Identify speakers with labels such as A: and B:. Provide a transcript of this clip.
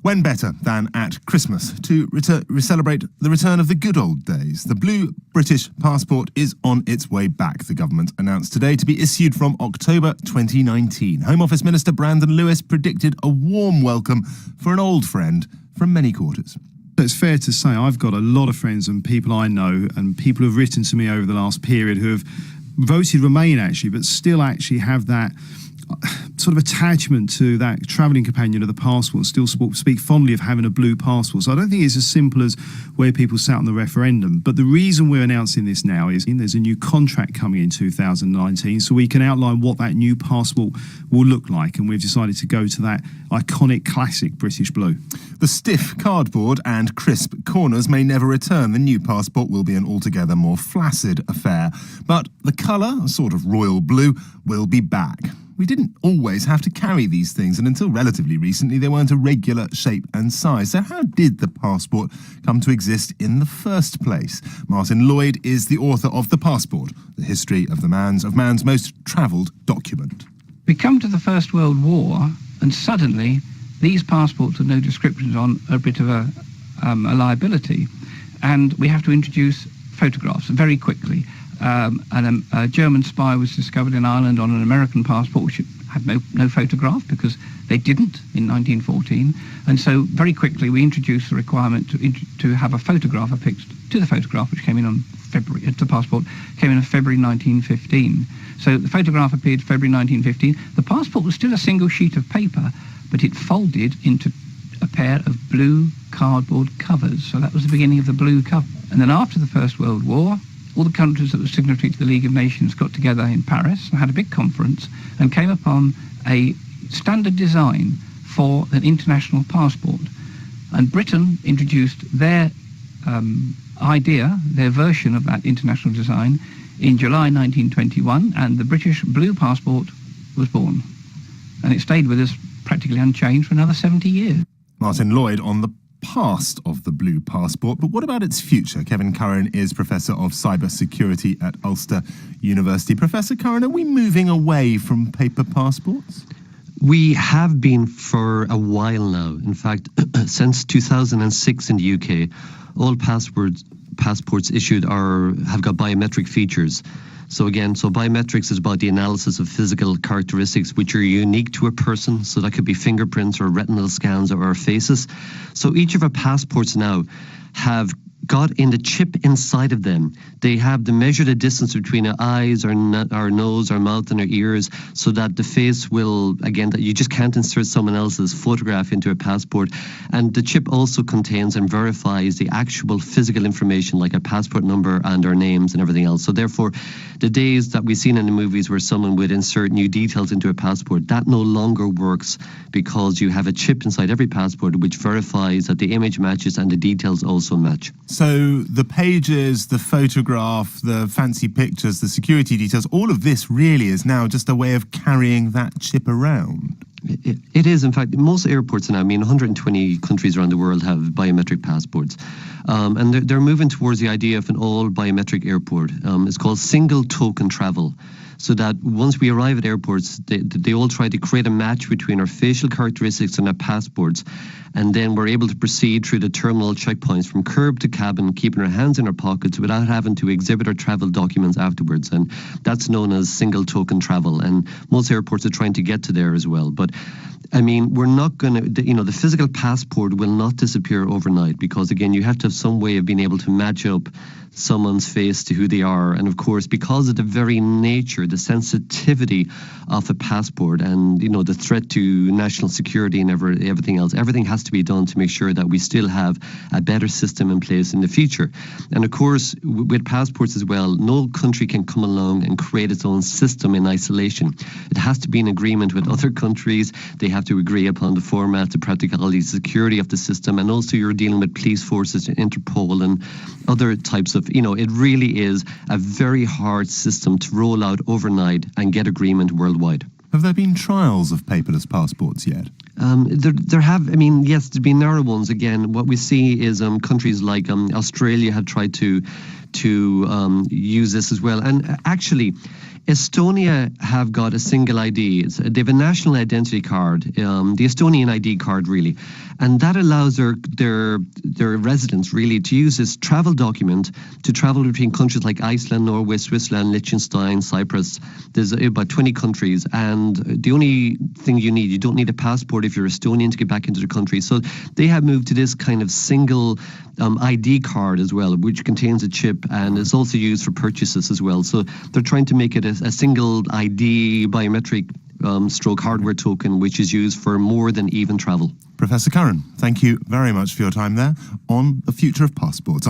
A: When better than at Christmas to celebrate the return of the good old days? The blue British passport is on its way back, the government announced today, to be issued from October 2019. Home Office Minister Brandon Lewis predicted a warm welcome for an old friend from many quarters.
B: It's fair to say I've got a lot of friends and people I know and people who have written to me over the last period who have voted Remain actually, but still actually have that sort of attachment to that travelling companion of the passport, still speak fondly of having a blue passport. So I don't think it's as simple as where people sat on the referendum. But the reason we're announcing this now is there's a new contract coming in 2019, so we can outline what that new passport will look like, and we've decided to go to that iconic classic British blue.
A: The stiff cardboard and crisp corners may never return. The new passport will be an altogether more flaccid affair. But the colour, a sort of royal blue, will be back. We didn't always have to carry these things, and until relatively recently they weren't a regular shape and size. So how did the passport come to exist in the first place? Martin Lloyd is the author of The Passport, the history of man's most travelled document.
C: We come to the First World War, and suddenly these passports with no descriptions on are a bit of a liability, and we have to introduce photographs very quickly. And a German spy was discovered in Ireland on an American passport which had no photograph because they didn't in 1914. And so very quickly we introduced the requirement to have a photograph affixed to the photograph, which came in on the passport came in on February 1915. So the photograph appeared February 1915. The passport was still a single sheet of paper, but it folded into a pair of blue cardboard covers. So that was the beginning of the blue cover. And then after the First World War, all the countries that were signatory to the League of Nations got together in Paris and had a big conference and came upon a standard design for an international passport. And Britain introduced their idea, their version of that international design in July 1921, and the British blue passport was born. And it stayed with us practically unchanged for another 70 years.
A: Martin Lloyd on the past of the blue passport, but what about its future? Kevin Curran is Professor of Cyber Security at Ulster University. Professor Curran, are we moving away from paper passports?
D: We have been for a while now. In fact, since 2006 in the UK, all passports issued have got biometric features. So biometrics is about the analysis of physical characteristics which are unique to a person. So that could be fingerprints or retinal scans or faces. So each of our passports now have got in the chip inside of them. They have to measure the distance between our eyes, our nose, our mouth and our ears, so that the face will, again, that you just can't insert someone else's photograph into a passport. And the chip also contains and verifies the actual physical information like a passport number and our names and everything else. So therefore, the days that we've seen in the movies where someone would insert new details into a passport, that no longer works because you have a chip inside every passport which verifies that the image matches and the details also match.
A: So the pages, the photograph, the fancy pictures, the security details, all of this really is now just a way of carrying that chip around.
D: It is, in fact, most airports now, 120 countries around the world have biometric passports. And they're moving towards the idea of an all biometric airport. It's called single token travel. So that once we arrive at airports, they all try to create a match between our facial characteristics and our passports. And then we're able to proceed through the terminal checkpoints from curb to cabin, keeping our hands in our pockets without having to exhibit our travel documents afterwards. And that's known as single token travel. And most airports are trying to get to there as well. But we're not going to, the physical passport will not disappear overnight because, again, you have to have some way of being able to match up someone's face to who they are. And of course, because of the very nature, the sensitivity of a passport and, the threat to national security and everything else, everything has to be done to make sure that we still have a better system in place in the future. And of course, with passports as well, no country can come along and create its own system in isolation. It has to be in agreement with other countries. They have to agree upon the format, the practicality, security of the system, and also you're dealing with police forces, Interpol and other types of, it really is a very hard system to roll out overnight and get agreement worldwide.
A: Have there been trials of paperless passports yet?
D: There have, yes, there's been narrow ones. Again, what we see is countries like Australia had tried to use this as well. And actually, Estonia have got a single ID. They have a national identity card, the Estonian ID card, really, and that allows their residents really to use this travel document to travel between countries like Iceland, Norway, Switzerland, Liechtenstein, Cyprus. There's about 20 countries, and the only thing you don't need a passport if you're Estonian to get back into the country. So they have moved to this kind of single ID card as well, which contains a chip and is also used for purchases as well. So they're trying to make it a single ID biometric stroke hardware token, which is used for more than even travel.
A: Professor Curran, thank you very much for your time there on the future of passports.